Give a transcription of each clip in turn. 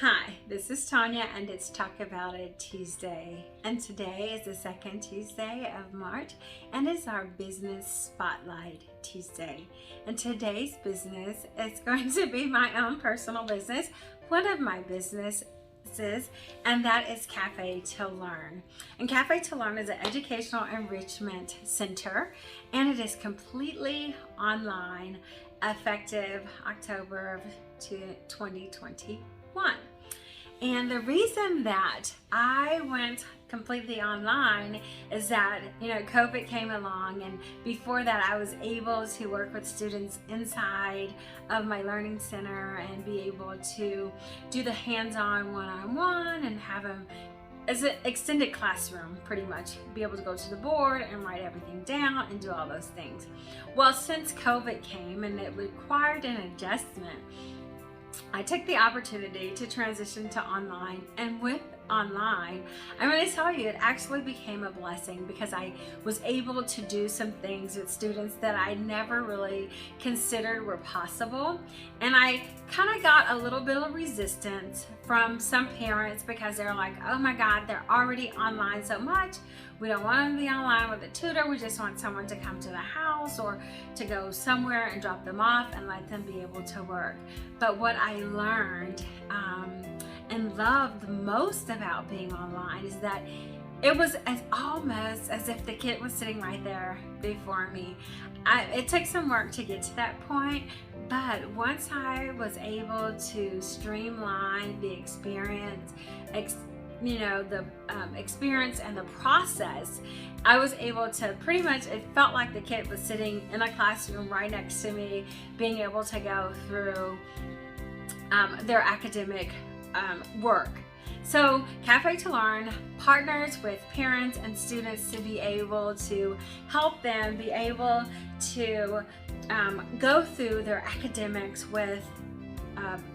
Hi, this is Tanya and it's Talk About It Tuesday. And today is the second Tuesday of March and it's our Business Spotlight Tuesday. And today's business is going to be my own personal business, one of my businesses, and that is Cafe'2Learn. And Cafe'2Learn is an educational enrichment center and it is completely online, effective October of 2021. And the reason that I went completely online is that, COVID came along, and before that I was able to work with students inside of my learning center and be able to do the hands-on one-on-one and have them as an extended classroom, pretty much be able to go to the board and write everything down and do all those things. Well, since COVID came and it required an adjustment, I took the opportunity to transition to online, and with online, I'm going to tell you, it actually became a blessing because I was able to do some things with students that I never really considered were possible. And I kind of got a little bit of resistance from some parents because they're like, oh my God, they're already online so much. We don't want them to be online with a tutor. We just want someone to come to the house or to go somewhere and drop them off and let them be able to work. But what I learned and loved most about being online is that it was almost as if the kid was sitting right there before me. It took some work to get to that point, but once I was able to streamline the experience, the experience and the process, I was able to pretty much, it felt like the kid was sitting in a classroom right next to me, being able to go through their academic work. So Cafe'2Learn partners with parents and students to be able to help them be able to go through their academics with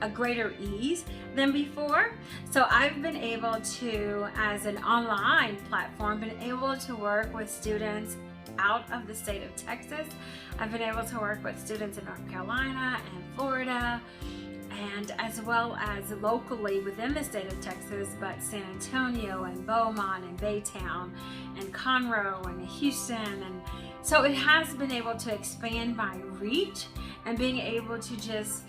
a greater ease than before. So I've been able to, as an online platform, been able to work with students out of the state of Texas. I've been able to work with students in North Carolina and Florida, and as well as locally within the state of Texas, but San Antonio and Beaumont and Baytown and Conroe and Houston. And so it has been able to expand my reach and being able to just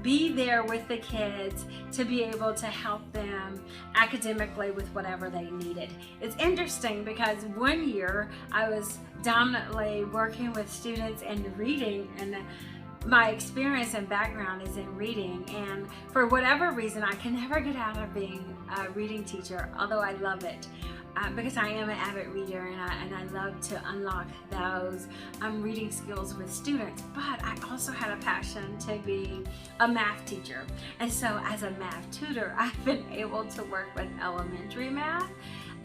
be there with the kids to be able to help them academically with whatever they needed. It's interesting because one year I was dominantly working with students in reading, and my experience and background is in reading, and for whatever reason I can never get out of being a reading teacher, although I love it. Because I am an avid reader and I love to unlock those reading skills with students, but I also had a passion to be a math teacher. And so as a math tutor, I've been able to work with elementary math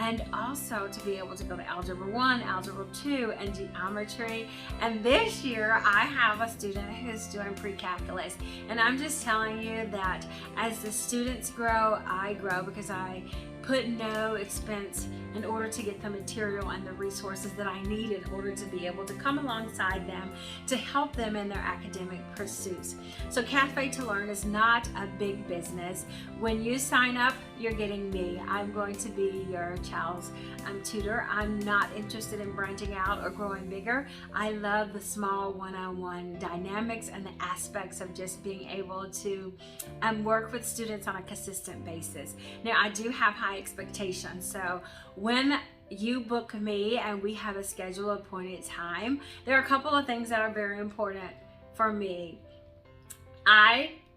and also to be able to go to Algebra 1, Algebra 2, and geometry. And this year I have a student who's doing pre-calculus. And I'm just telling you that as the students grow, I grow, because I put no expense in order to get the material and the resources that I need in order to be able to come alongside them to help them in their academic pursuits. So Cafe'2Learn is not a big business. When you sign up, you're getting me. I'm going to be your child's tutor. I'm not interested in branching out or growing bigger. I love the small one-on-one dynamics and the aspects of just being able to work with students on a consistent basis. Now, I do have high expectations, so when you book me and we have a scheduled appointed time, there are a couple of things that are very important for me.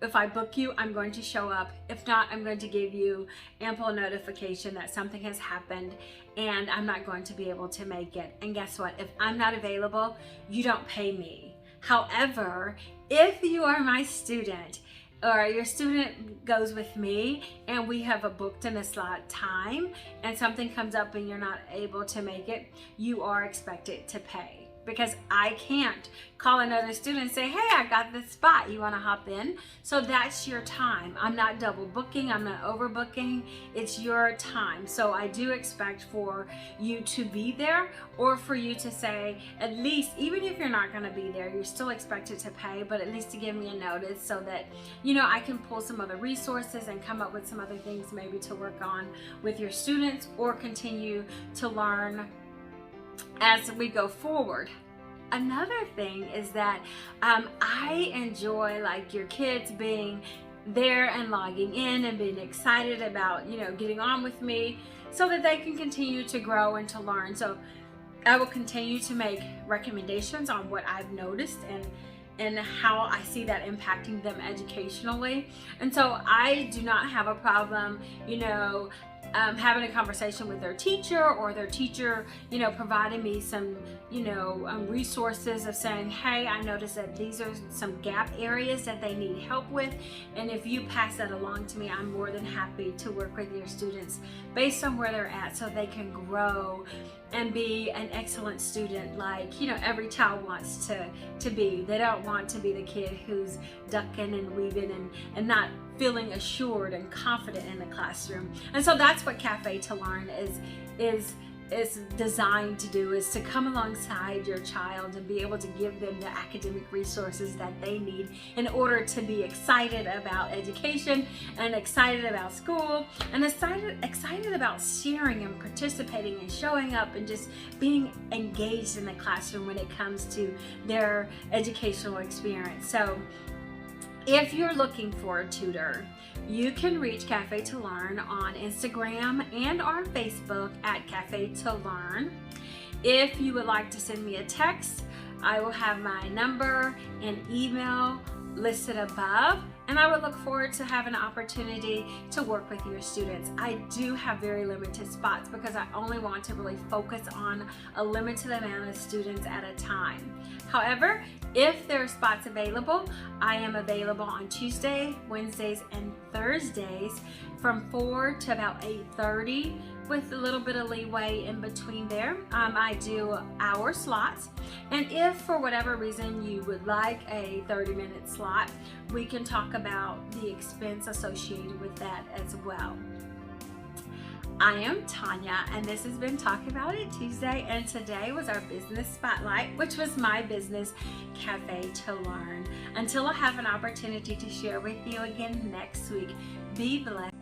If I book you, I'm going to show up. If not, I'm going to give you ample notification that something has happened and I'm not going to be able to make it. And guess what? If I'm not available, you don't pay me. However, if you are my student, or your student goes with me and we have a booked in a slot time and something comes up and you're not able to make it, you are expected to pay. because I can't call another student and say, hey, I got this spot, you want to hop in? So that's your time. I'm not double booking, I'm not overbooking, it's your time. So I do expect for you to be there, or for you to say, at least, even if you're not going to be there, you're still expected to pay, but at least to give me a notice so that, you know, I can pull some other resources and come up with some other things maybe to work on with your students, or continue to learn as we go forward. Another thing is that I enjoy like your kids being there and logging in and being excited about, you know, getting on with me so that they can continue to grow and to learn. So I will continue to make recommendations on what I've noticed and how I see that impacting them educationally. And so I do not have a problem, you know, having a conversation with their teacher, or their teacher, you know, providing me some, you know, resources of saying, hey, I noticed that these are some gap areas that they need help with, and if you pass that along to me, I'm more than happy to work with your students based on where they're at, so they can grow and be an excellent student like, you know, every child wants to be. They don't want to be the kid who's ducking and weaving and not feeling assured and confident in the classroom. And so that's what Cafe'2Learn is designed to do, is to come alongside your child and be able to give them the academic resources that they need in order to be excited about education and excited about school and excited about sharing and participating and showing up and just being engaged in the classroom when it comes to their educational experience. So if you're looking for a tutor, you can reach Cafe'2Learn on Instagram and on Facebook at Cafe'2Learn. If you would like to send me a text, I will have my number and email listed above, and I would look forward to having an opportunity to work with your students. I do have very limited spots because I only want to really focus on a limited amount of students at a time. However, if there are spots available, I am available on Tuesday, Wednesdays, and Thursdays from 4 to about 8:30 with a little bit of leeway in between there. I do hour slots, and if for whatever reason you would like a 30-minute slot, we can talk about the expense associated with that as well. I am Tanya, and this has been Talk About It Tuesday, and today was our business spotlight, which was my business, Cafe'2Learn. Until I have an opportunity to share with you again next week, be blessed.